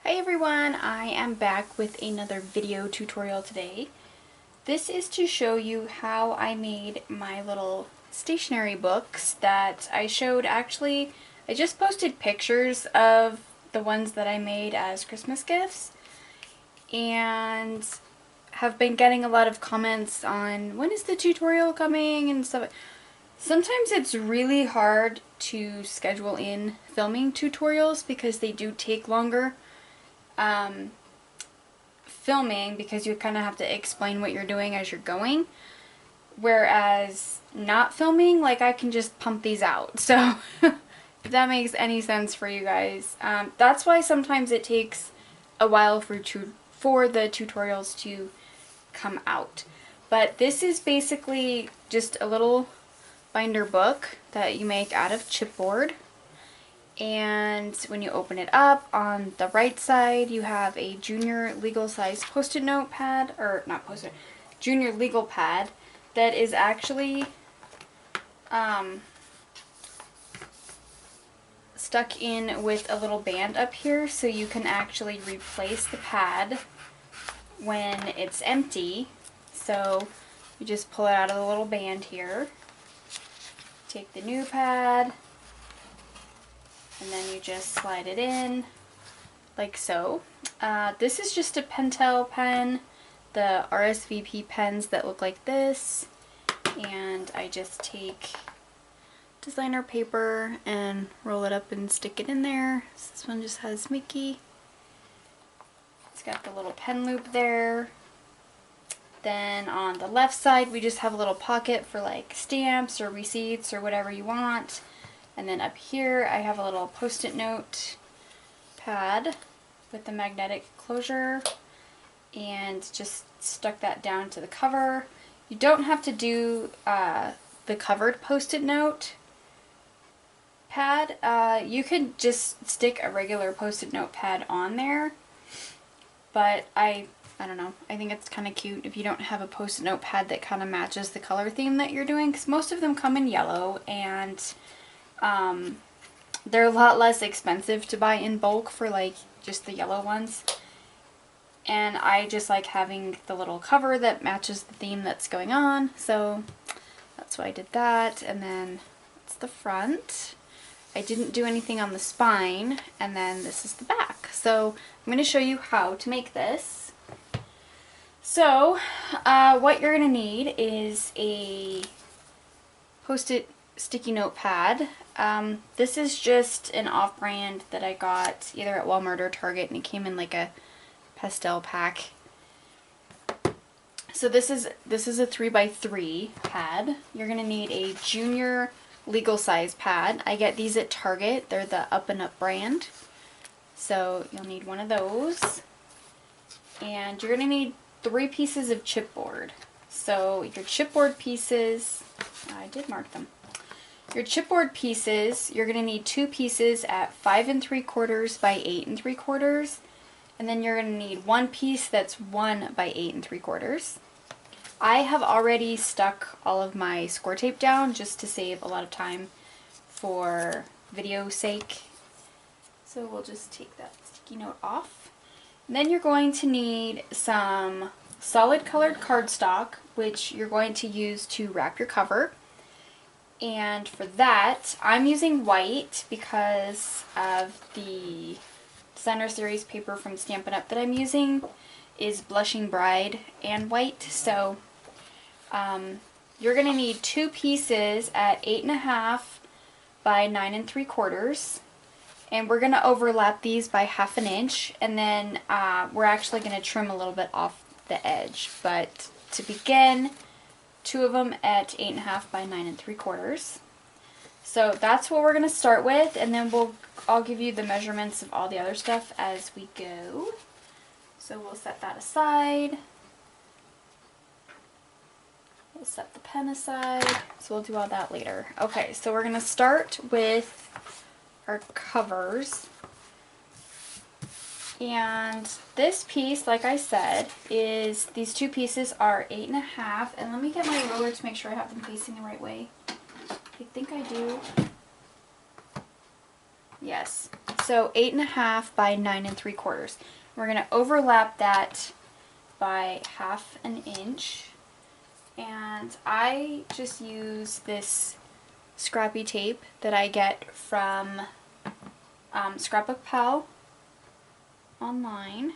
Hi everyone, I am back with another video tutorial today. This is to show you how I made my little stationery books that I showed. Actually, I just posted pictures of the ones that I made as Christmas gifts and have been getting a lot of comments on when is the tutorial coming and stuff. Sometimes it's really hard to schedule in filming tutorials because they do take longer. Filming because you kind of have to explain what you're doing as you're going, whereas not filming, like, I can just pump these out. So if that makes any sense for you guys, that's why sometimes it takes a while for the tutorials to come out. But this is basically just a little binder book that you make out of chipboard. And when you open it up, on the right side you have a junior legal size post-it note pad, or not post-it, junior legal pad that is actually stuck in with a little band up here, so you can actually replace the pad when it's empty. So you just pull it out of the little band here, take the new pad, and then you just slide it in like so. This is just a Pentel pen, the RSVP pens that look like this, and I just take designer paper and roll it up and stick it in there. This one just has Mickey. It's got the little pen loop there. Then on the left side we just have a little pocket for like stamps or receipts or whatever you want. And then up here I have a little post-it note pad with the magnetic closure, and just stuck that down to the cover. You don't have to do the covered post-it note pad. You could just stick a regular post-it note pad on there, but I don't know, I think it's kind of cute if you don't have a post-it note pad that kind of matches the color theme that you're doing, because most of them come in yellow, and they're a lot less expensive to buy in bulk for like just the yellow ones. And I just like having the little cover that matches the theme that's going on, so that's why I did that. And then it's the front. I didn't do anything on the spine, and then this is the back. So I'm going to show you how to make this. So what you're going to need is a post-it sticky note pad. This is just an off-brand that I got either at Walmart or Target, and it came in like a pastel pack. So this is a 3x3 pad. You're gonna need a junior legal size pad. I get these at Target. They're the Up and Up brand. So you'll need one of those. And you're gonna need 3 pieces of chipboard. So your chipboard pieces, I did mark them. Your chipboard pieces, you're going to need 2 pieces at 5 3/4 by 8 3/4, and then you're going to need 1 piece that's 1 by 8 3/4. I have already stuck all of my score tape down just to save a lot of time for video sake. So we'll just take that sticky note off. And then you're going to need some solid colored cardstock, which you're going to use to wrap your cover. And for that, I'm using white because of the Designer Series paper from Stampin' Up that I'm using is Blushing Bride and white. So you're going to need 2 pieces at 8.5 by 9 3/4. And we're going to overlap these by 1/2 inch. And then we're actually going to trim a little bit off the edge. But to begin, 2 of them at 8.5 by 9 3/4. So that's what we're going to start with, and then I'll give you the measurements of all the other stuff as we go. So we'll set that aside. We'll set the pen aside. So we'll do all that later. Okay, so we're going to start with our covers. And this piece, like I said, is these 2 pieces are 8.5, and let me get my ruler to make sure I have them facing the right way. I think I do. Yes. So 8.5 by 9 3/4. We're going to overlap that by 1/2 inch. And I just use this scrappy tape that I get from Scrapbook Pal online.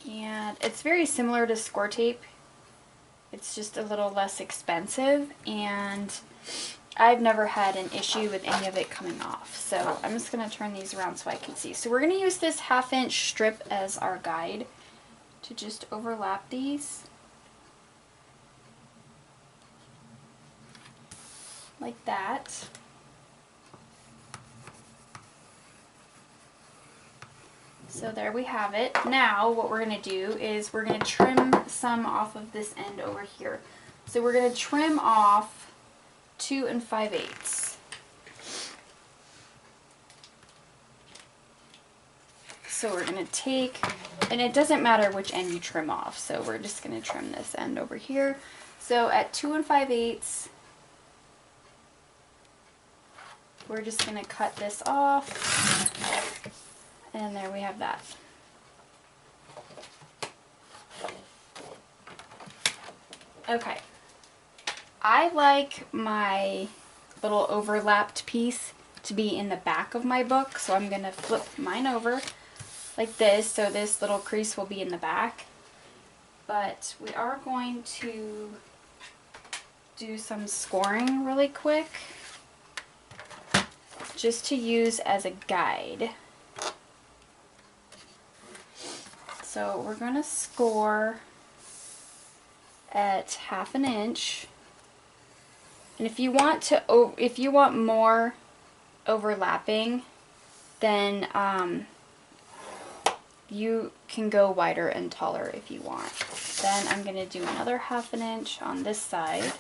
And it's very similar to score tape. It's just a little less expensive, and I've never had an issue with any of it coming off. So I'm just going to turn these around so I can see. So we're going to use this 1/2 inch strip as our guide to just overlap these. Like that. So there we have it. Now what we're going to do is we're going to trim some off of this end over here. So we're going to trim off 2 5/8. So we're going to take, and it doesn't matter which end you trim off, so we're just going to trim this end over here. So at 2 5/8, we're just going to cut this off. And there we have that. Okay. I like my little overlapped piece to be in the back of my book, so I'm going to flip mine over like this, so this little crease will be in the back. But we are going to do some scoring really quick, just to use as a guide. So we're going to score at 1/2 inch. And if you want more overlapping, then you can go wider and taller if you want. Then I'm going to do another 1/2 inch on this side.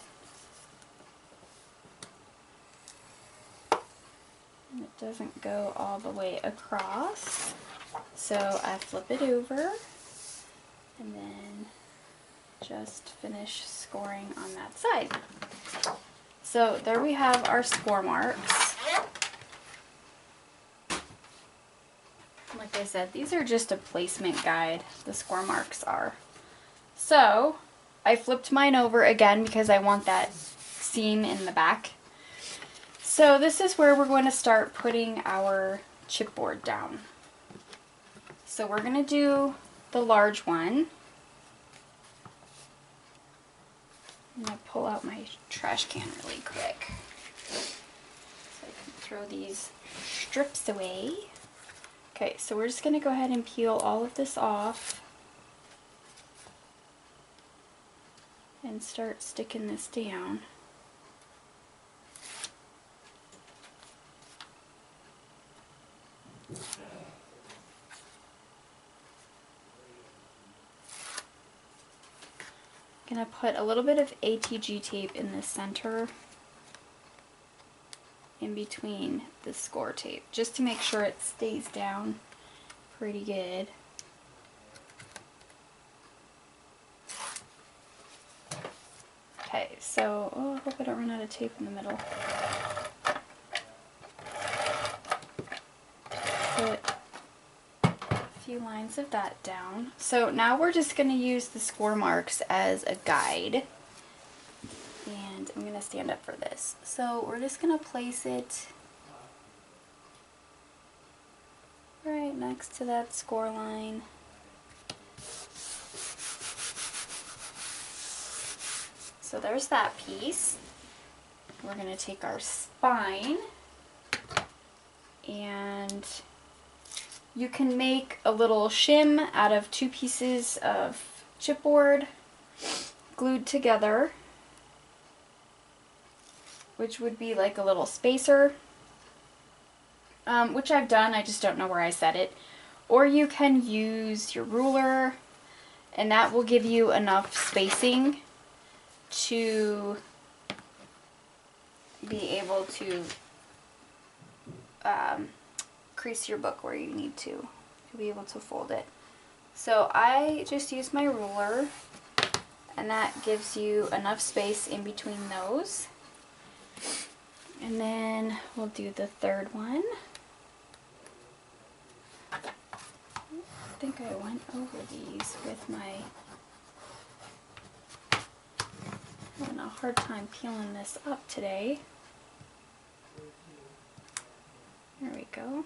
And it doesn't go all the way across. So I flip it over and then just finish scoring on that side. So there we have our score marks. Like I said, these are just a placement guide, the score marks are. So I flipped mine over again because I want that seam in the back. So this is where we're going to start putting our chipboard down. So we're going to do the large one. I'm going to pull out my trash can really quick so I can throw these strips away. Okay, so we're just going to go ahead and peel all of this off and start sticking this down. I'm going to put a little bit of ATG tape in the center in between the score tape, just to make sure it stays down pretty good. Okay, so I hope I don't run out of tape in the middle. Put a few lines of that down. So now we're just going to use the score marks as a guide. And I'm going to stand up for this. So we're just going to place it right next to that score line. So there's that piece. We're going to take our spine, and you can make a little shim out of 2 pieces of chipboard glued together, which would be like a little spacer, which I've done, I just don't know where I set it. Or you can use your ruler, and that will give you enough spacing to be able to crease your book where you need to be able to fold it. So I just use my ruler, and that gives you enough space in between those. And then we'll do the third one. I think I went over these with my, I'm having a hard time peeling this up today. There we go.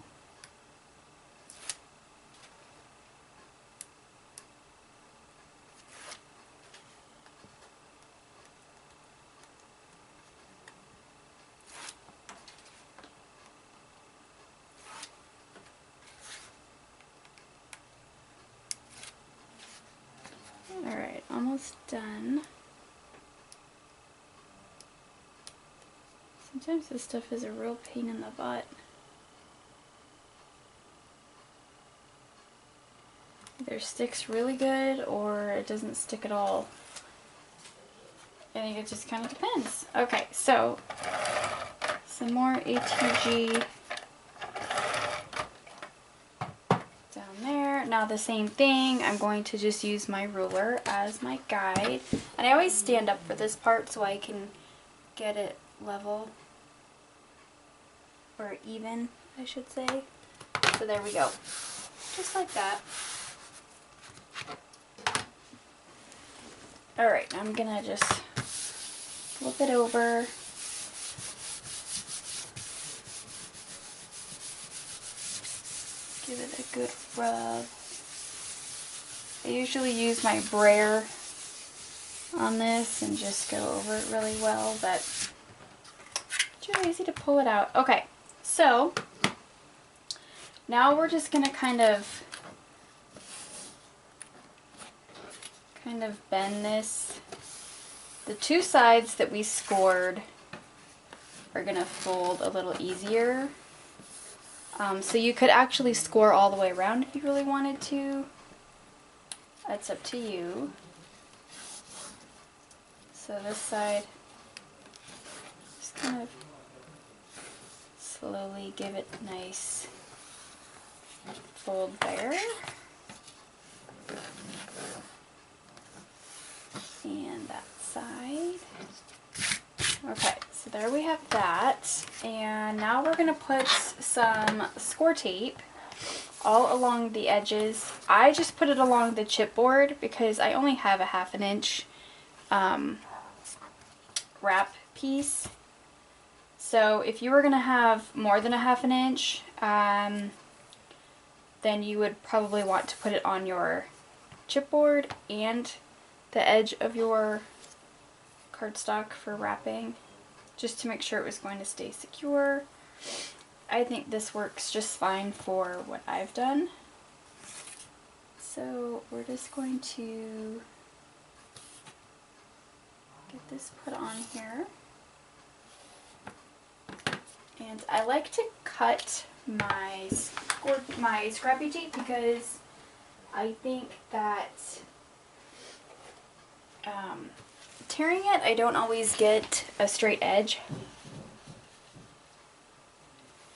Alright, almost done. Sometimes this stuff is a real pain in the butt. Either sticks really good or it doesn't stick at all. I think it just kind of depends. Okay, so some more ATG down there. Now the same thing, I'm going to just use my ruler as my guide. And I always stand up for this part so I can get it level, or even, I should say. So there we go. Just like that. Alright, I'm gonna just flip it over. Give it a good rub. I usually use my brayer on this and just go over it really well, but it's really easy to pull it out. Okay, so now we're just gonna kind of bend this. The two sides that we scored are gonna fold a little easier. So you could actually score all the way around if you really wanted to. That's up to you. So this side, just kind of slowly give it a nice fold there. And that side. Okay, so there we have that. And now we're going to put some score tape all along the edges. I just put it along the chipboard because I only have a 1/2 inch wrap piece. So if you were going to have more than a 1/2 inch, then you would probably want to put it on your chipboard and the edge of your cardstock for wrapping, just to make sure it was going to stay secure. I think this works just fine for what I've done. So we're just going to get this put on here. And I like to cut my scrappy tape because I think that tearing it, I don't always get a straight edge.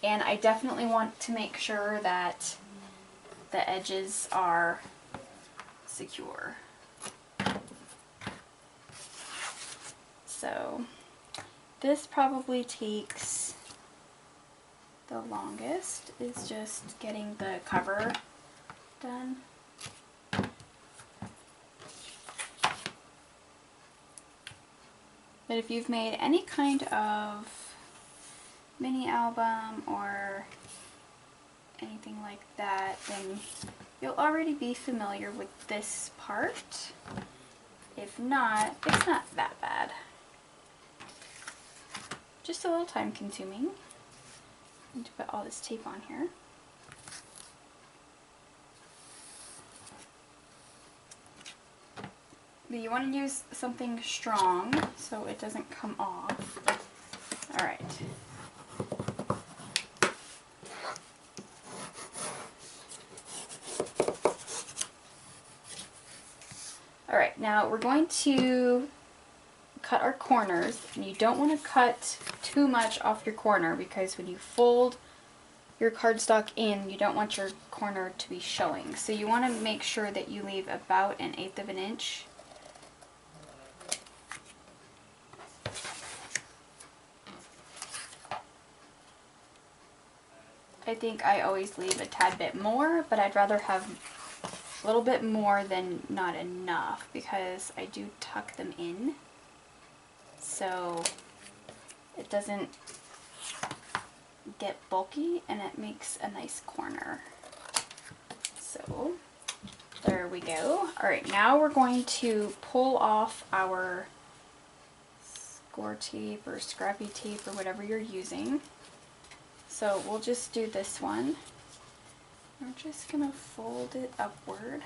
And I definitely want to make sure that the edges are secure. So this probably takes the longest, is just getting the cover done. But if you've made any kind of mini album or anything like that, then you'll already be familiar with this part. If not, it's not that bad. Just a little time consuming. I need to put all this tape on here. But you want to use something strong so it doesn't come off. Alright. Alright, now we're going to cut our corners, and you don't want to cut too much off your corner because when you fold your cardstock in, you don't want your corner to be showing. So you want to make sure that you leave about 1/8 of an inch. I think I always leave a tad bit more, but I'd rather have a little bit more than not enough because I do tuck them in so it doesn't get bulky and it makes a nice corner. So there we go. Alright, now we're going to pull off our score tape or scrappy tape or whatever you're using. So we'll just do this one. We're just going to fold it upward.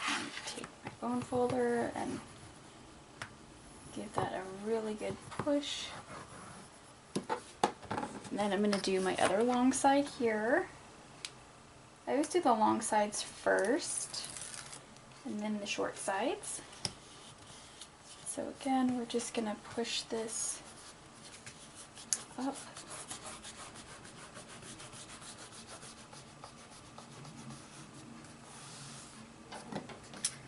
And take my bone folder and give that a really good push. And then I'm going to do my other long side here. I always do the long sides first and then the short sides. So again, we're just going to push this up.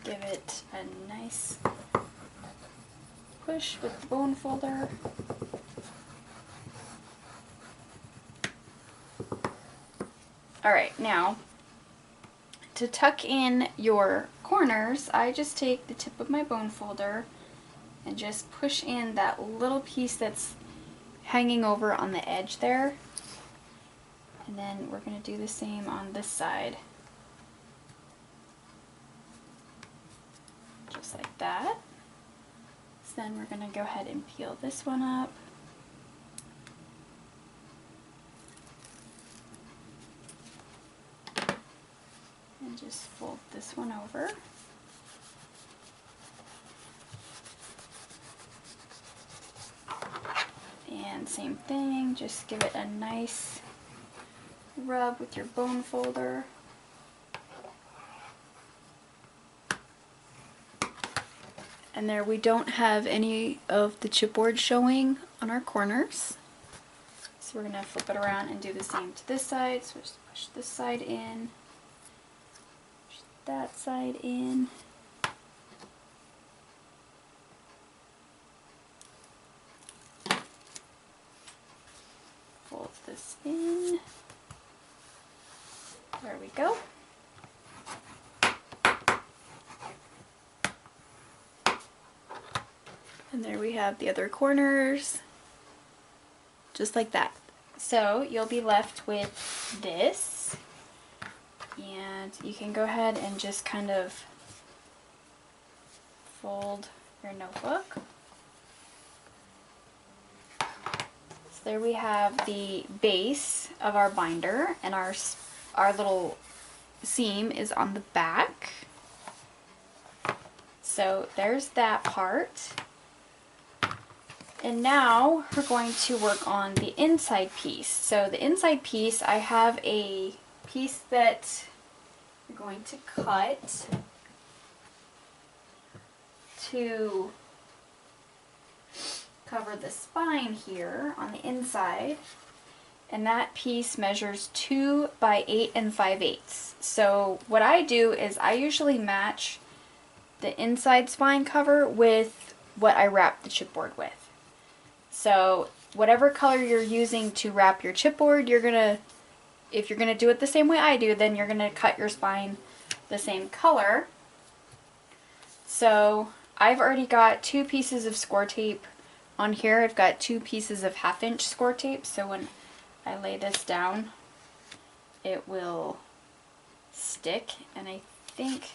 Give it a nice push with the bone folder. Alright, now to tuck in your corners, I just take the tip of my bone folder and just push in that little piece that's hanging over on the edge there. And then we're going to do the same on this side. Just like that. So then we're going to go ahead and peel this one up. And just fold this one over. And same thing, just give it a nice rub with your bone folder. And there we don't have any of the chipboard showing on our corners. So we're going to flip it around and do the same to this side. So just push this side in, push that side in. Fold this in. There we go. And there we have the other corners, just like that. So you'll be left with this, and you can go ahead and just kind of fold your notebook. So there we have the base of our binder, and our little seam is on the back. So there's that part. And now we're going to work on the inside piece. So the inside piece, I have a piece that I'm going to cut to cover the spine here on the inside. And that piece measures 2 by 8 5/8. So what I do is I usually match the inside spine cover with what I wrap the chipboard with. So whatever color you're using to wrap your chipboard, if you're gonna do it the same way I do, then you're gonna cut your spine the same color. So I've already got 2 pieces of score tape on here. I've got 2 pieces of 1/2 inch score tape, so when I lay this down, it will stick, and I think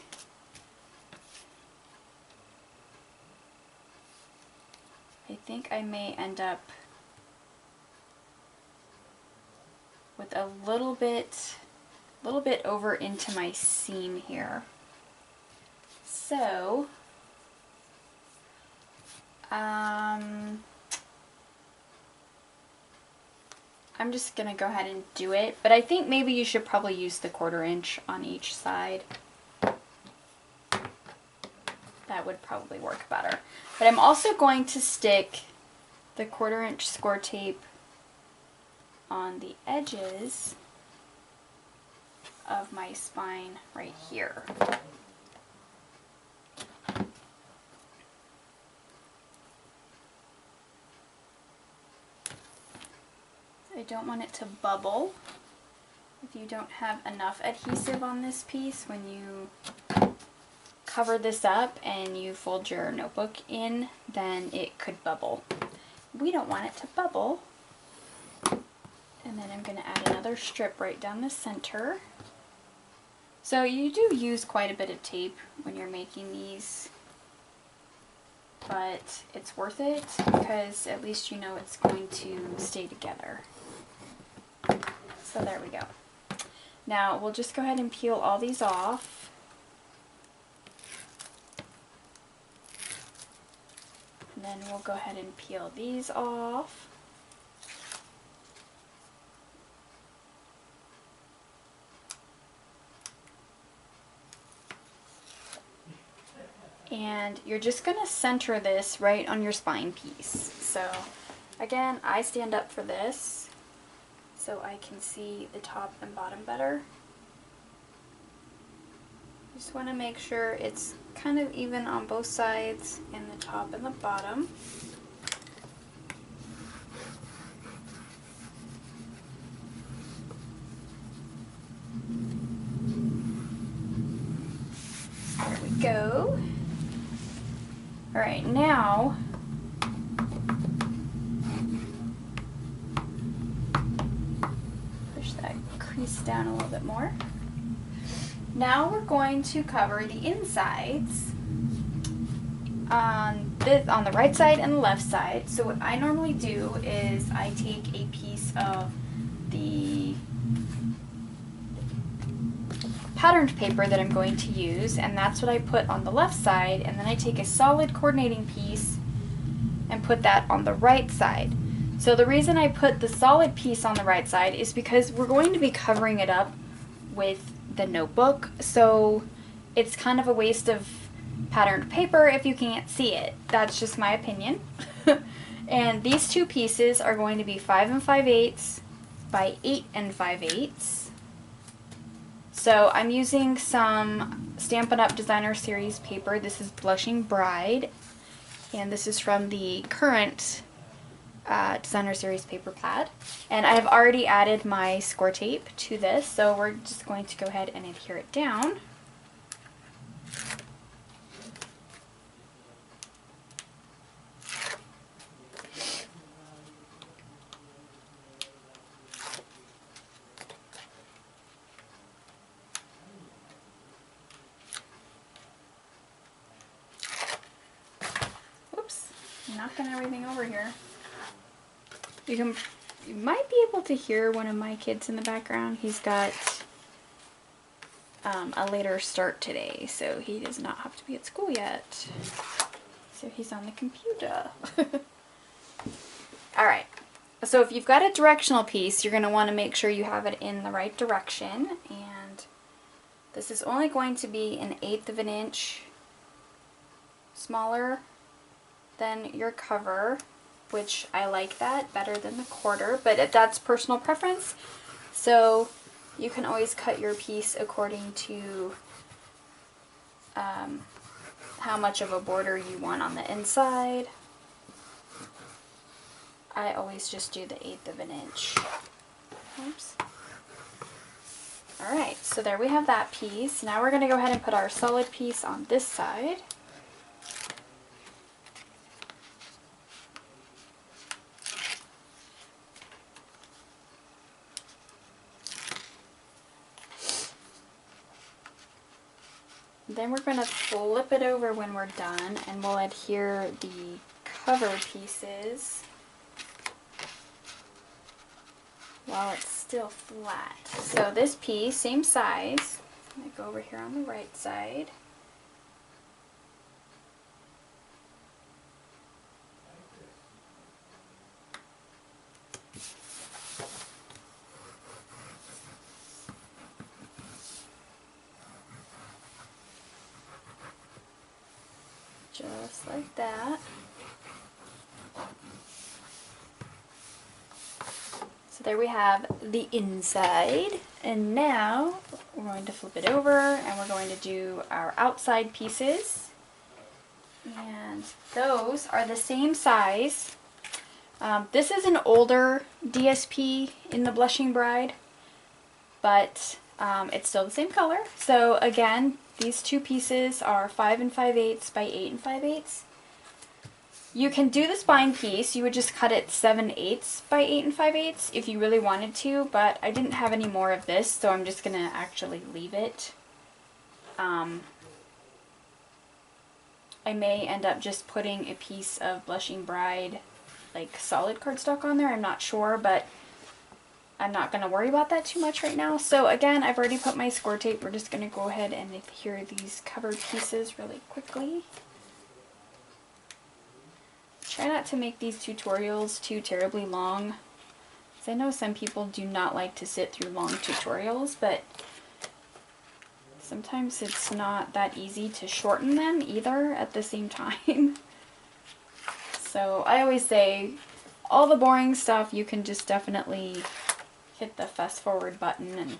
I may end up with a little bit over into my seam here. So I'm just gonna go ahead and do it, but I think maybe you should probably use the 1/4 inch on each side. That would probably work better. But I'm also going to stick the 1/4 inch score tape on the edges of my spine right here. I don't want it to bubble. If you don't have enough adhesive on this piece, when you cover this up and you fold your notebook in, then it could bubble. We don't want it to bubble. And then I'm going to add another strip right down the center. So you do use quite a bit of tape when you're making these, but it's worth it because at least you know it's going to stay together. So there we go. Now we'll just go ahead and peel all these off. And then we'll go ahead and peel these off. And you're just going to center this right on your spine piece. So again, I stand up for this so I can see the top and bottom better. Just want to make sure it's kind of even on both sides, in the top and the bottom. There we go. All right, now push that crease down a little bit more. Now we're going to cover the insides on the right side and the left side. So what I normally do is I take a piece of the patterned paper that I'm going to use, and that's what I put on the left side, and then I take a solid coordinating piece and put that on the right side. So the reason I put the solid piece on the right side is because we're going to be covering it up with the notebook, so it's kind of a waste of patterned paper if you can't see it. That's just my opinion. And these two pieces are going to be 5 5/8 by 8 5/8. So I'm using some Stampin' Up! Designer Series paper. This is Blushing Bride, and this is from the current Designer Series paper pad. And I have already added my score tape to this, so we're just going to go ahead and adhere it down. Whoops, I'm knocking everything over here. You might be able to hear one of my kids in the background. He's got a later start today, so he does not have to be at school yet. So he's on the computer. Alright, so if you've got a directional piece, you're going to want to make sure you have it in the right direction. And this is only going to be 1/8 of an inch smaller than your cover, which I like that better than the 1/4, but that's personal preference. So you can always cut your piece according to how much of a border you want on the inside. I always just do the 1/8 of an inch. Oops. Alright, so there we have that piece. Now we're going to go ahead and put our solid piece on this side. Then we're going to flip it over when we're done, and we'll adhere the cover pieces while it's still flat. So this piece, same size. I'm going to go over here on the right side. Just like that. So there we have the inside, and now we're going to flip it over and we're going to do our outside pieces, and those are the same size This is an older DSP in the Blushing Bride, but it's still the same color. So again, these two pieces are 5 5/8 by 8 5/8. You can do the spine piece. You would just cut it 7/8 by 8 5/8 if you really wanted to, but I didn't have any more of this, so I'm just gonna actually leave it. I may end up just putting a piece of Blushing Bride, like solid cardstock on there. I'm not sure, but I'm not going to worry about that too much right now. So again, I've already put my score tape. We're just going to go ahead and adhere these covered pieces really quickly. Try not to make these tutorials too terribly long, because I know some people do not like to sit through long tutorials, but sometimes it's not that easy to shorten them either at the same time. So I always say all the boring stuff you can just definitely hit the fast forward button and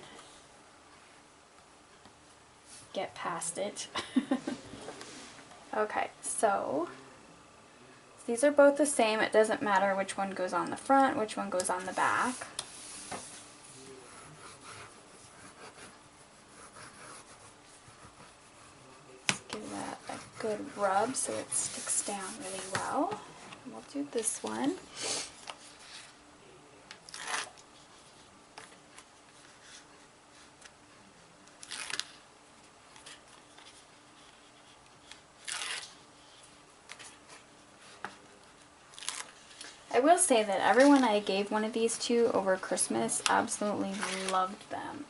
get past it. Okay, so these are both the same. It doesn't matter which one goes on the front, which one goes on the back. Let's give that a good rub so it sticks down really well. And we'll do this one. I will say that everyone I gave one of these to over Christmas absolutely loved them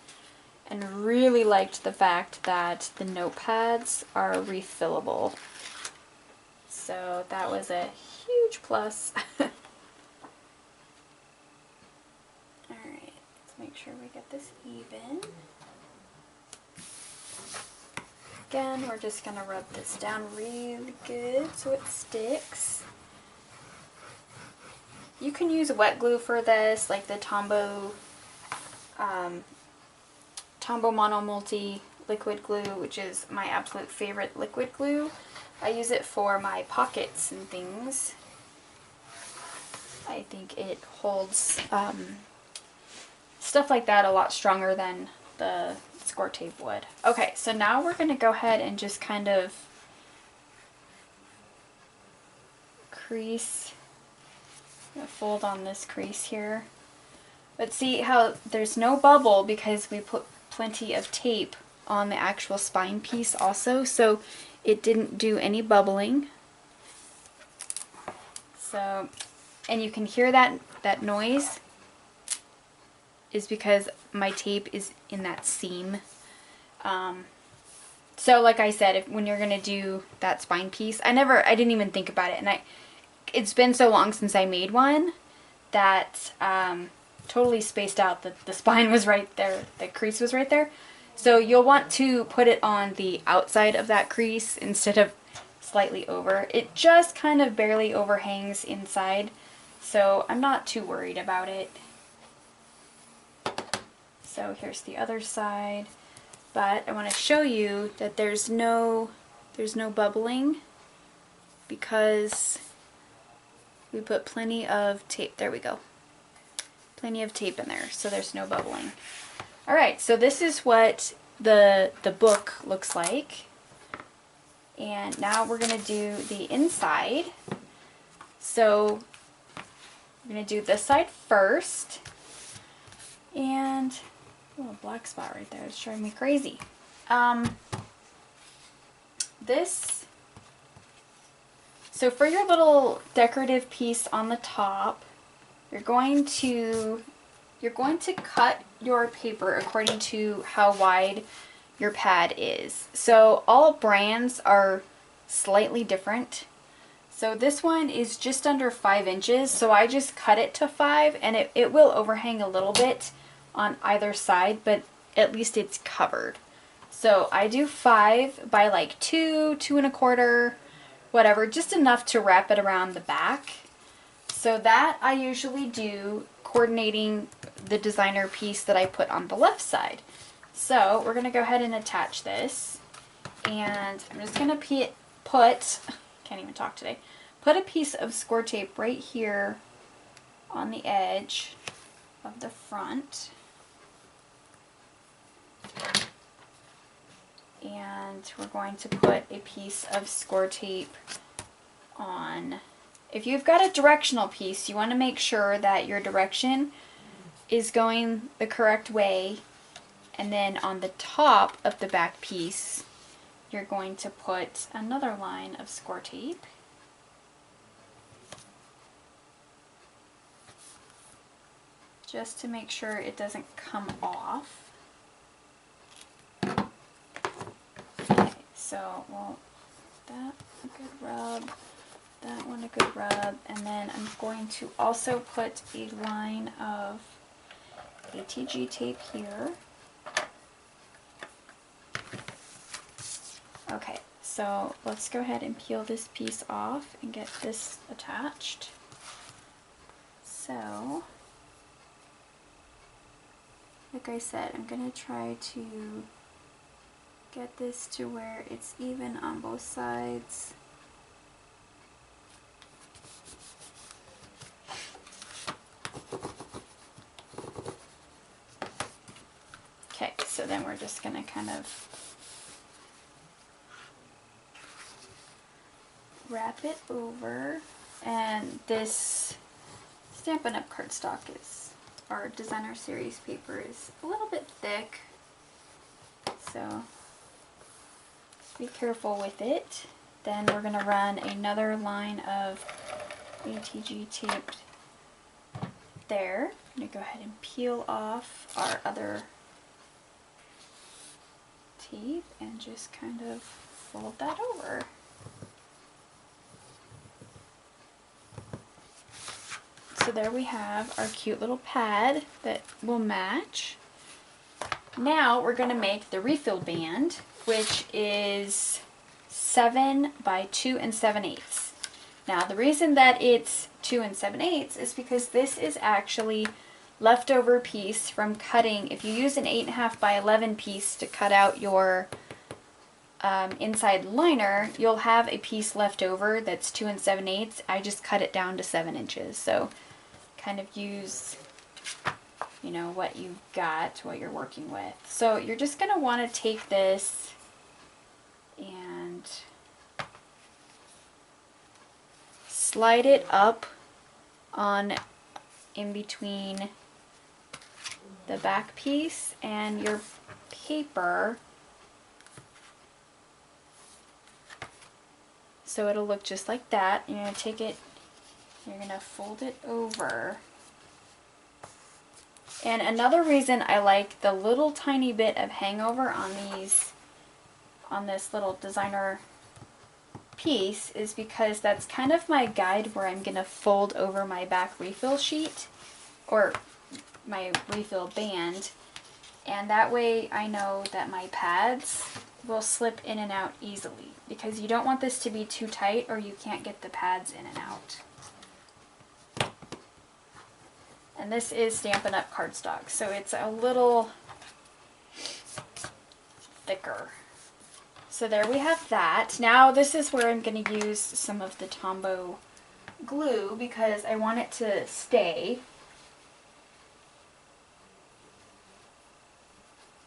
and really liked the fact that the notepads are refillable. So that was a huge plus. Alright, let's make sure we get this even. Again, we're just going to rub this down really good so it sticks. You can use wet glue for this, like the Tombow Mono Multi liquid glue, which is my absolute favorite liquid glue. I use it for my pockets and things. I think it holds stuff like that a lot stronger than the score tape would. Okay, so now we're going to go ahead and just kind of crease. Fold on this crease here. But see how there's no bubble because we put plenty of tape on the actual spine piece also, so it didn't do any bubbling. So, and you can hear that noise is because my tape is in that seam. So like I said, when you're gonna do that spine piece, I didn't even think about it, and it's been so long since I made one that totally spaced out that the spine was right there, the crease was right there. So you'll want to put it on the outside of that crease instead of slightly over. It just kind of barely overhangs inside, so I'm not too worried about it. So here's the other side, but I want to show you that there's no bubbling because we put plenty of tape. There we go. Plenty of tape in there, so there's no bubbling. Alright, so this is what the book looks like. And now we're going to do the inside. So we're going to do this side first. And, oh, a black spot right there. It's driving me crazy. So for your little decorative piece on the top, you're going to cut your paper according to how wide your pad is. So all brands are slightly different. So this one is just under 5 inches, so I just cut it to 5, and it will overhang a little bit on either side, but at least it's covered. So I do 5 by like 2, 2 1/4, whatever, just enough to wrap it around the back. So that I usually do coordinating the designer piece that I put on the left side. So we're going to go ahead and attach this, and I'm just going to put a piece of score tape right here on the edge of the front. And we're going to put a piece of score tape on. If you've got a directional piece, you want to make sure that your direction is going the correct way, and then on the top of the back piece you're going to put another line of score tape. Just to make sure it doesn't come off. Okay, so that a good rub, that one a good rub, and then I'm going to also put a line of ATG tape here. Okay, so let's go ahead and peel this piece off and get this attached. So, like I said, I'm going to try to get this to where it's even on both sides. Okay, so then we're just going to kind of wrap it over, and this Stampin' Up cardstock is, our designer series paper is a little bit thick, so be careful with it. Then we're going to run another line of ATG tape there. I'm going to go ahead and peel off our other tape and just kind of fold that over. So there we have our cute little pad that will match. Now we're going to make the refill band, which is 7 by 2 7/8. Now the reason that it's 2 7/8 is because this is actually leftover piece from cutting. If you use an 8.5 by 11 piece to cut out your inside liner, you'll have a piece left over that's 2 7/8. I just cut it down to 7 inches. So kind of use, you know, what you've got, what you're working with. So you're just going to want to take this and slide it up on in between the back piece and your paper, so it'll look just like that. You're going to take it, you're going to fold it over. And another reason I like the little tiny bit of hangover on these, on this little designer piece, is because that's kind of my guide where I'm going to fold over my back refill sheet or my refill band, and that way I know that my pads will slip in and out easily, because you don't want this to be too tight or you can't get the pads in and out. And this is Stampin' Up cardstock, so it's a little thicker. So there we have that. Now this is where I'm going to use some of the Tombow glue because I want it to stay.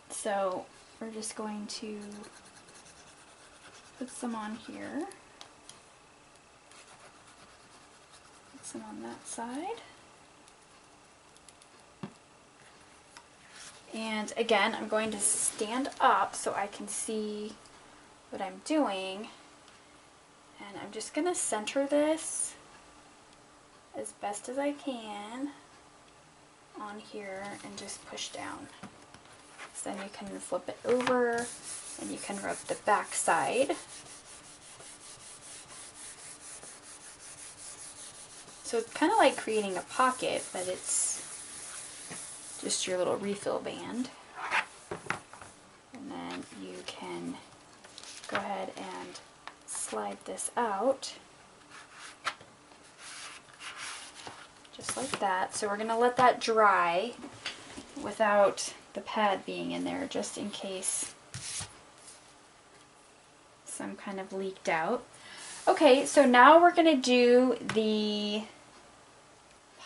So we're just going to put some on here, put some on that side. And again, I'm going to stand up so I can see what I'm doing. And I'm just going to center this as best as I can on here and just push down. So then you can flip it over and you can rub the back side. So it's kind of like creating a pocket, but it's just your little refill band. And then you can go ahead and slide this out just like that. So we're going to let that dry without the pad being in there, just in case some kind of leaked out. Okay, so now we're going to do the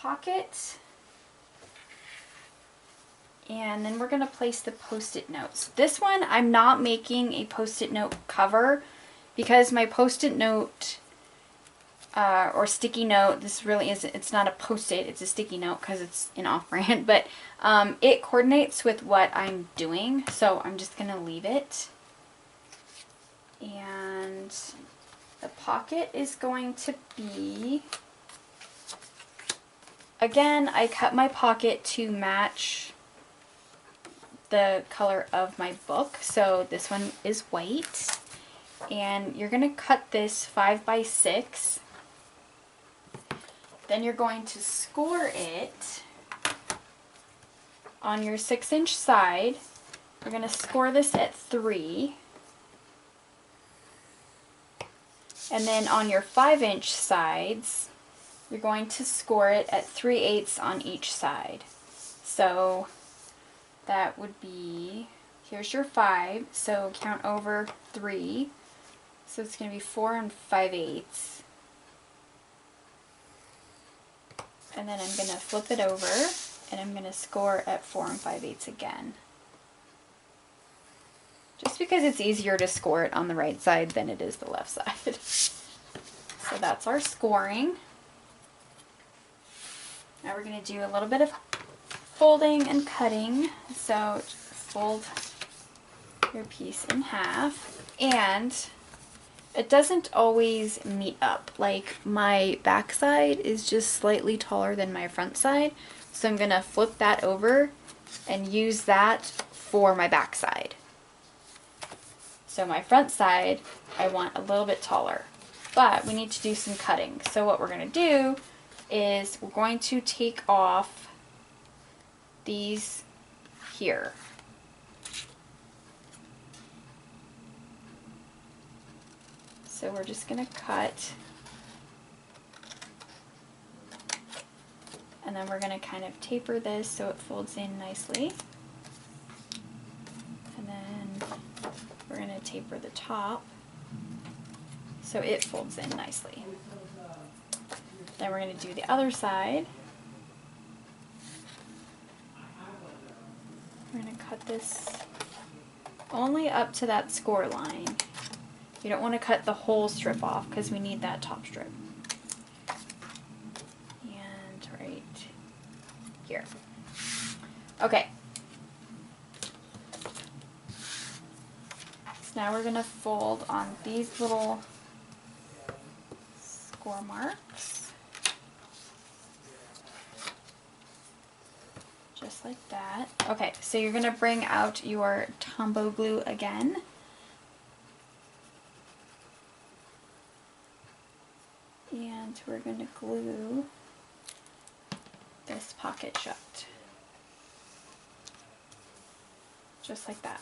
pocket. And then we're going to place the Post-it notes. This one, I'm not making a Post-it note cover because my Post-it note or sticky note, this really isn't, it's not a Post-it, it's a sticky note because it's an off-brand, but it coordinates with what I'm doing, so I'm just going to leave it. And the pocket is going to be, again, I cut my pocket to match the color of my book, so this one is white. And you're going to cut this 5 by 6. Then you're going to score it on your 6-inch side. We're going to score this at 3. And then on your 5-inch sides, you're going to score it at 3/8 on each side. So that would be, here's your 5, so count over 3. So it's going to be 4 5/8. And then I'm going to flip it over and I'm going to score at 4 5/8 again. Just because it's easier to score it on the right side than it is the left side. So that's our scoring. Now we're going to do a little bit of folding and cutting. So fold your piece in half, and it doesn't always meet up. Like my back side is just slightly taller than my front side, so I'm going to flip that over and use that for my back side. So my front side I want a little bit taller, but we need to do some cutting. So what we're going to do is we're going to take off these here. So we're just going to cut, and then we're going to kind of taper this so it folds in nicely. And then we're going to taper the top so it folds in nicely. Then we're going to do the other side. We're going to cut this only up to that score line. You don't want to cut the whole strip off because we need that top strip. And right here. Okay. So now we're going to fold on these little score marks. Just like that. Okay, so you're going to bring out your Tombow glue again. And we're going to glue this pocket shut. Just like that.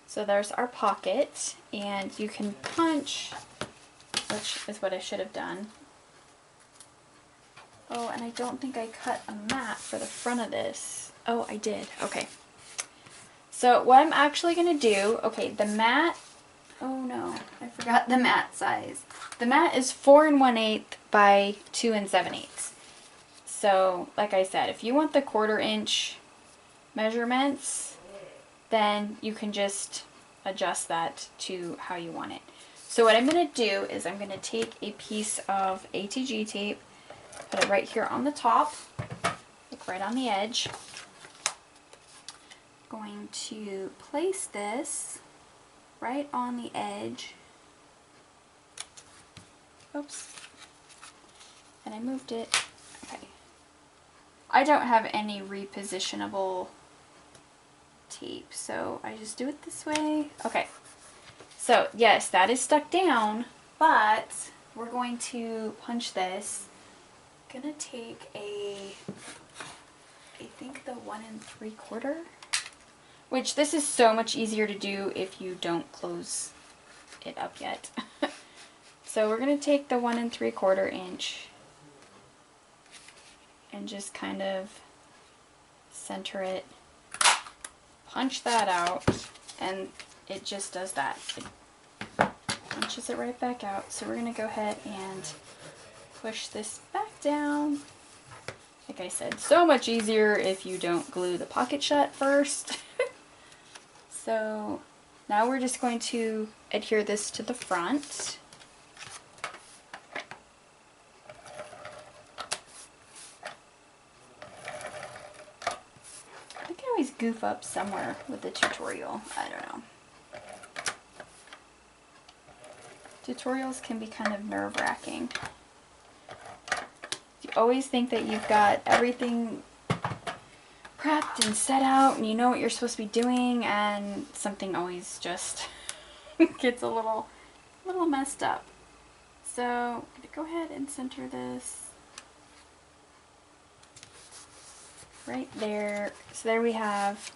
So there's our pocket, and you can punch, which is what I should have done. Oh, and I don't think I cut a mat for the front of this. Oh, I did. Okay. So what I'm actually going to do, okay, the mat, oh no, I forgot the mat size. The mat is 4 1/8 by 2 7/8. So, like I said, if you want the 1/4 inch measurements, then you can just adjust that to how you want it. So what I'm going to do is I'm going to take a piece of ATG tape, put it right here on the top, like right on the edge. Going to place this right on the edge. Oops. And I moved it. Okay. I don't have any repositionable tape, so I just do it this way. Okay. So, yes, that is stuck down, but we're going to punch this. I'm going to take I think the 1 3/4. Which this is so much easier to do if you don't close it up yet. So we're going to take the 1 3/4 inch and just kind of center it, punch that out, and it just does that. It punches it right back out. So we're going to go ahead and push this back down. Like I said, so much easier if you don't glue the pocket shut first. So now we're just going to adhere this to the front. I think I always goof up somewhere with the tutorial. I don't know. Tutorials can be kind of nerve-wracking. You always think that you've got everything prepped and set out and you know what you're supposed to be doing, and something always just gets a little messed up. So I'm going to go ahead and center this right there. So there we have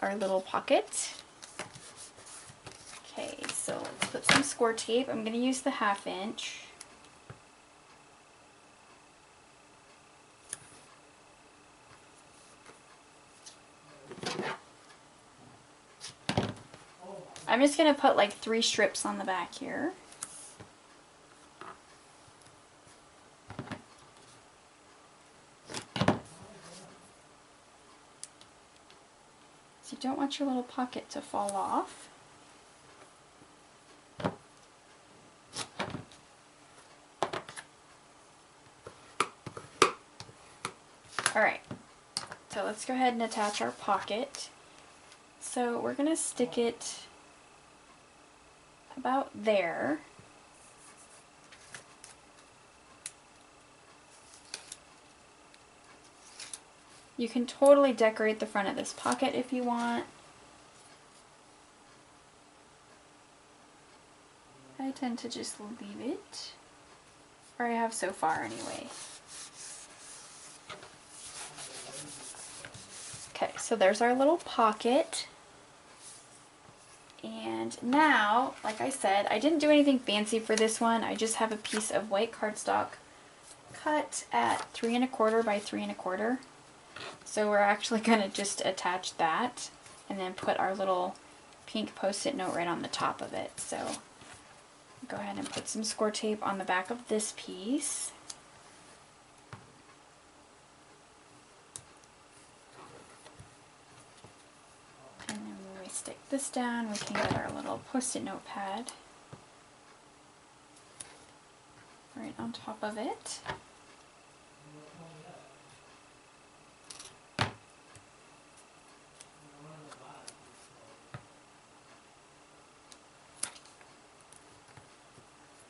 our little pocket. Okay, so let's put some score tape. I'm going to use the 1/2 inch. I'm just going to put like 3 strips on the back here. So you don't want your little pocket to fall off. Alright, so let's go ahead and attach our pocket. So we're going to stick it about there. You can totally decorate the front of this pocket if you want. I tend to just leave it, or I have so far anyway. Okay, so there's our little pocket. And now, like I said, I didn't do anything fancy for this one. I just have a piece of white cardstock cut at 3 1/4 by 3 1/4. So we're actually going to just attach that and then put our little pink post-it note right on the top of it. So go ahead and put some score tape on the back of this piece. Stick this down, we can get our little post-it note pad right on top of it.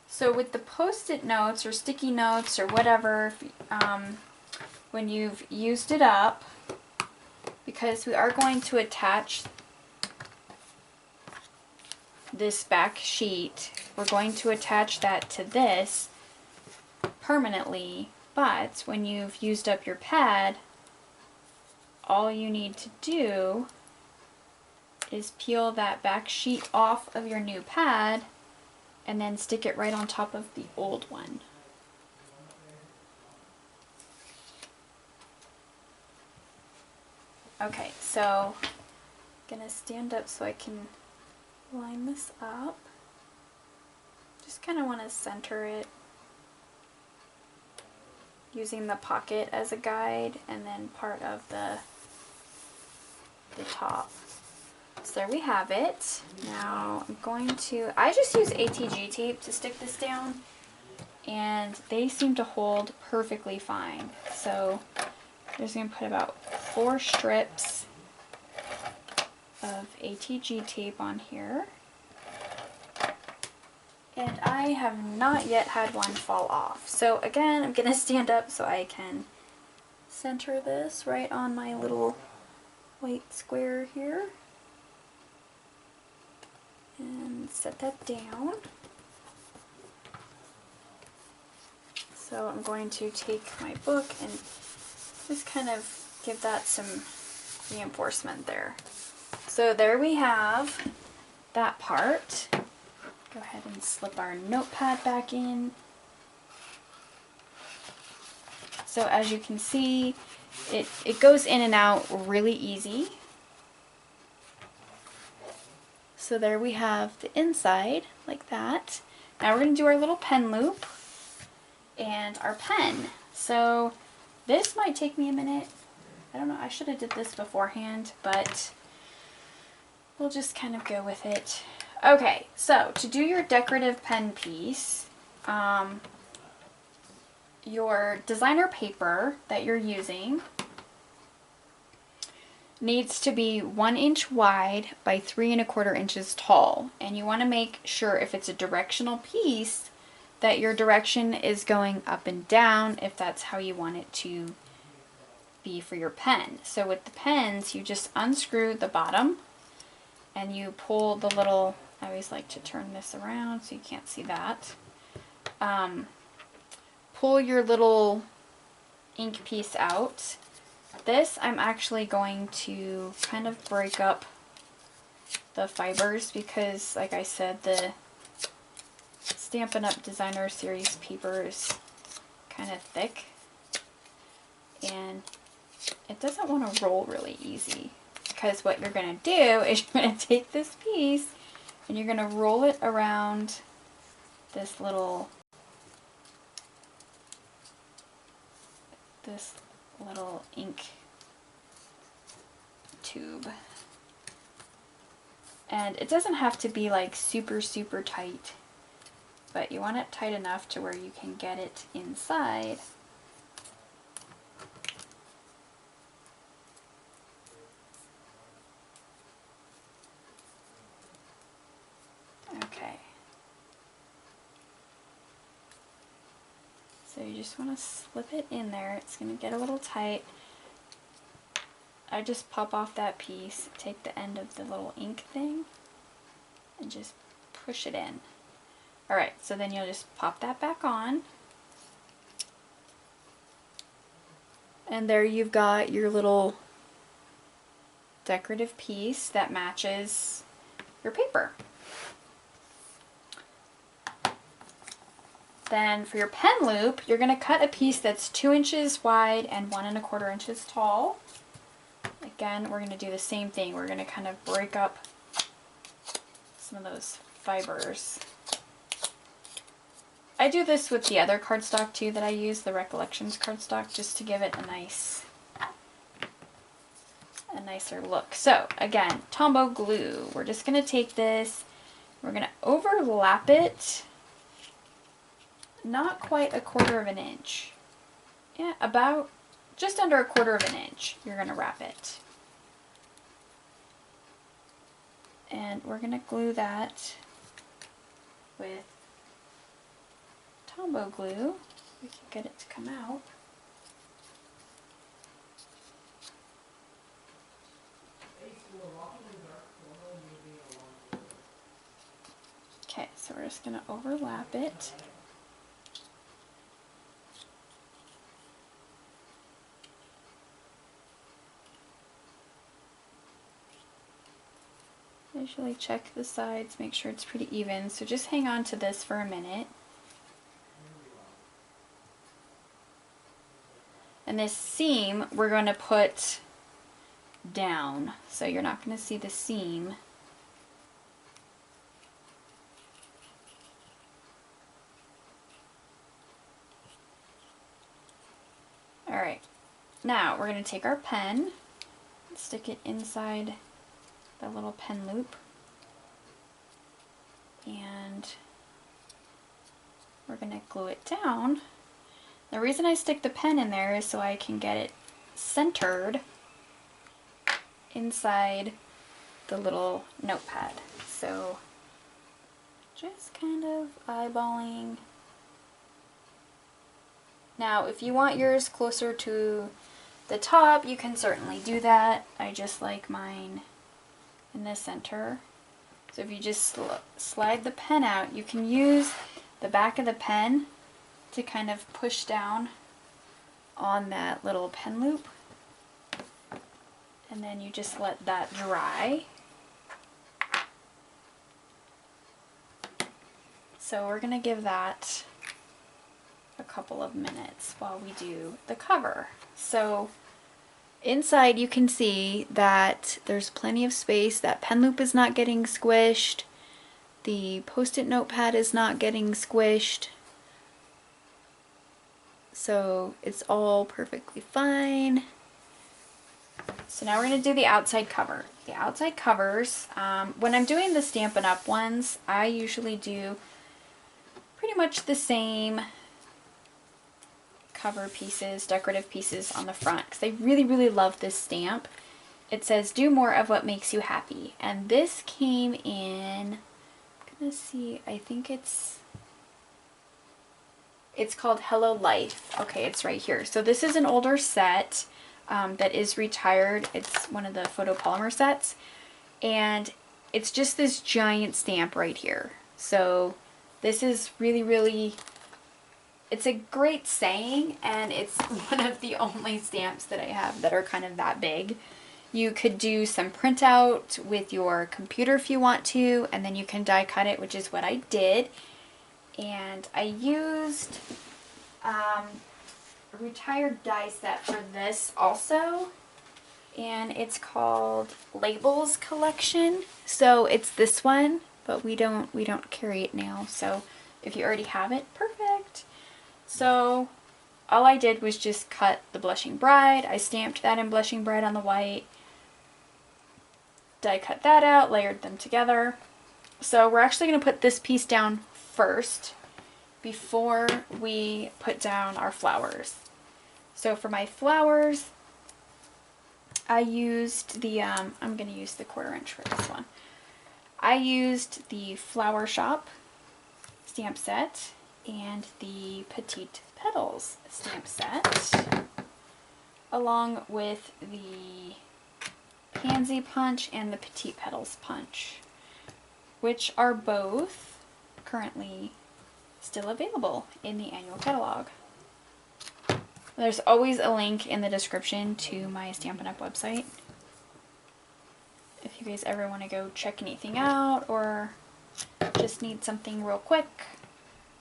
So with the post-it notes or sticky notes or whatever, when you've used it up, because we are going to attach this back sheet, we're going to attach that to this permanently, but when you've used up your pad, all you need to do is peel that back sheet off of your new pad and then stick it right on top of the old one. Okay, so I'm gonna stand up so I can line this up. Just kind of want to center it using the pocket as a guide and then part of the top. So there we have it. Now I'm going to, I just use ATG tape to stick this down and they seem to hold perfectly fine. So I'm just going to put about 4 strips of ATG tape on here, and I have not yet had one fall off. So again, I'm gonna stand up so I can center this right on my little white square here and set that down. So I'm going to take my book and just kind of give that some reinforcement there. So there we have that part. Go ahead and slip our notepad back in. So as you can see, it goes in and out really easy. So there we have the inside, like that. Now we're going to do our little pen loop and our pen. So this might take me a minute. I don't know, I should have did this beforehand, but we'll just kind of go with it. Okay, so to do your decorative pen piece, your designer paper that you're using needs to be 1 inch wide by 3 1/4 inches tall. And you want to make sure if it's a directional piece that your direction is going up and down if that's how you want it to be for your pen. So with the pens, you just unscrew the bottom and you pull the little, I always like to turn this around so you can't see that. Pull your little ink piece out. This I'm actually going to kind of break up the fibers because, like I said, the Stampin' Up! Designer Series paper is kind of thick and it doesn't want to roll really easy, because what you're going to do is you're going to take this piece and you're going to roll it around this little ink tube. And it doesn't have to be like super tight, but you want it tight enough to where you can get it inside. Okay. So you just want to slip it in there. It's going to get a little tight. I just pop off that piece, take the end of the little ink thing, and just push it in. Alright, so then you'll just pop that back on. And there you've got your little decorative piece that matches your paper. Then for your pen loop, you're going to cut a piece that's 2 inches wide and 1 1/4 inches tall. Again, we're going to do the same thing. We're going to kind of break up some of those fibers. I do this with the other cardstock too that I use, the Recollections cardstock, just to give it a nicer look. So again, Tombow glue. We're just going to take this, we're going to overlap it, not quite 1/4 inch. Yeah, about just under 1/4 inch. You're going to wrap it. And we're going to glue that with Tombow glue. We can get it to come out. Okay, so we're just going to overlap it. Usually check the sides, make sure it's pretty even. So just hang on to this for a minute. And this seam we're going to put down, so you're not going to see the seam. Alright, now we're going to take our pen, stick it inside the little pen loop, and we're going to glue it down. The reason I stick the pen in there is so I can get it centered inside the little notepad. So just kind of eyeballing. Now if you want yours closer to the top, you can certainly do that. I just like mine in the center. So if you just slide the pen out, you can use the back of the pen to kind of push down on that little pen loop, and then you just let that dry. So we're going to give that a couple of minutes while we do the cover. So Inside you can see that there's plenty of space. That pen loop is not getting squished. The Post-it notepad is not getting squished. So it's all perfectly fine. So now we're going to do the outside cover. The outside covers, when I'm doing the Stampin' Up! Ones, I usually do pretty much the same cover pieces, decorative pieces on the front, because I really, really love this stamp. It says, do more of what makes you happy. And this came in, I'm going to see, I think it's called Hello Life. Okay, it's right here. So this is an older set that is retired. It's one of the photopolymer sets. And it's just this giant stamp right here. So this is really, really, it's a great saying, and it's one of the only stamps that I have that are kind of that big. You could do some printout with your computer if you want to, and then you can die cut it, which is what I did. And I used a retired die set for this also, and it's called Labels Collection. So it's this one, but we don't carry it now. So if you already have it, perfect. So all I did was just cut the Blushing Bride. I stamped that in Blushing Bride on the white, die cut that out, layered them together. So we're actually going to put this piece down first before we put down our flowers. So for my flowers, I used the, I'm going to use the 1/4 inch for this one. I used the Flower Shop stamp set and the Petite Petals stamp set, along with the Pansy Punch and the Petite Petals Punch, which are both currently still available in the annual catalog. There's always a link in the description to my Stampin' Up! Website if you guys ever want to go check anything out or just need something real quick.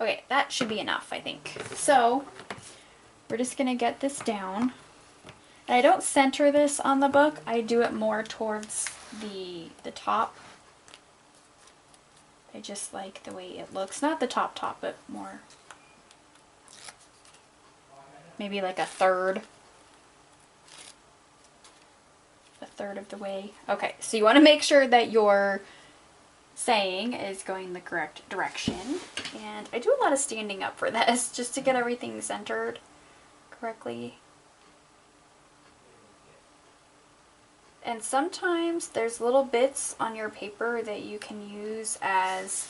Okay, that should be enough, I think. So we're just going to get this down. And I don't center this on the book. I do it more towards the top. I just like the way it looks. Not the top, but more, maybe like a third of the way. Okay, so you want to make sure that your saying is going the correct direction. And I do a lot of standing up for this just to get everything centered correctly. And sometimes there's little bits on your paper that you can use as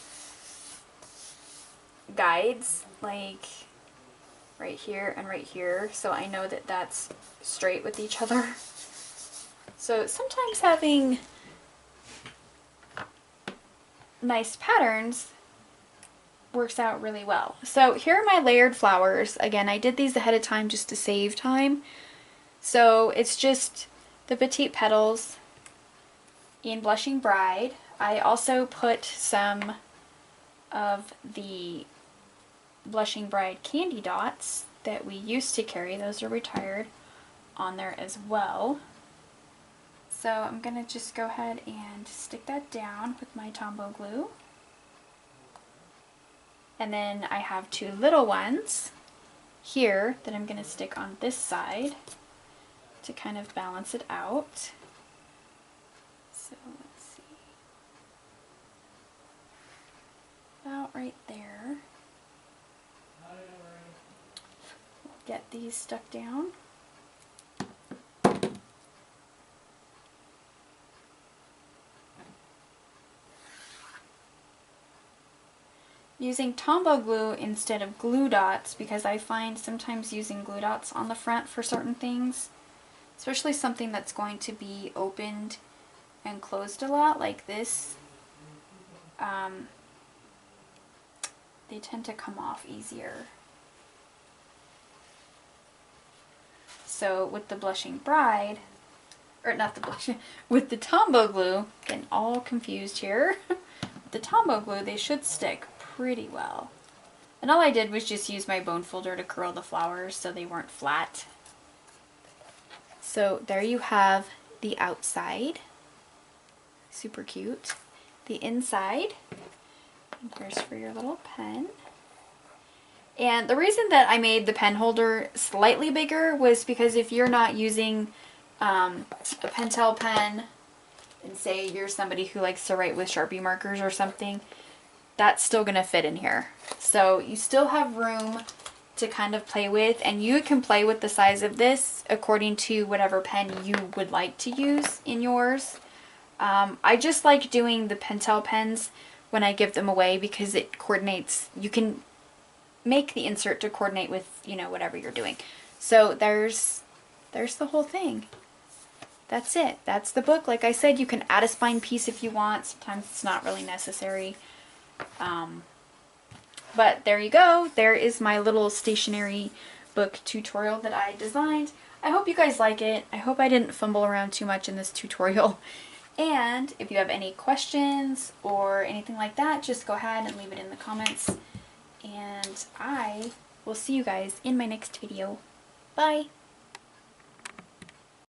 guides, like right here and right here, so I know that that's straight with each other. So sometimes having nice patterns works out really well. So here are my layered flowers. Again, I did these ahead of time just to save time. So it's just the Petite Petals in Blushing Bride. I also put some of the Blushing Bride candy dots that we used to carry, those are retired, on there as well. So I'm going to just go ahead and stick that down with my Tombow glue. And then I have two little ones here that I'm going to stick on this side to kind of balance it out. So let's see. About right there. We'll get these stuck down. Using Tombow glue instead of glue dots, because I find sometimes using glue dots on the front for certain things, especially something that's going to be opened and closed a lot like this, they tend to come off easier. So with the Blushing Bride, or not the Blushing, with the Tombow glue, getting all confused here, the Tombow glue, they should stick pretty well. And all I did was just use my bone folder to curl the flowers so they weren't flat. So there you have the outside. Super cute. The inside. And here's for your little pen. And the reason that I made the pen holder slightly bigger was because if you're not using a Pentel pen, and say you're somebody who likes to write with Sharpie markers or something, that's still going to fit in here. So you still have room to kind of play with, and you can play with the size of this according to whatever pen you would like to use in yours. I just like doing the Pentel pens when I give them away because it coordinates. You can make the insert to coordinate with, you know, whatever you're doing. So there's the whole thing. That's it. That's the book. Like I said, you can add a spine piece if you want. Sometimes it's not really necessary. But there you go. There is my little stationery book tutorial that I designed. I hope you guys like it. I hope I didn't fumble around too much in this tutorial. And if you have any questions or anything like that, just go ahead and leave it in the comments. And I will see you guys in my next video. Bye!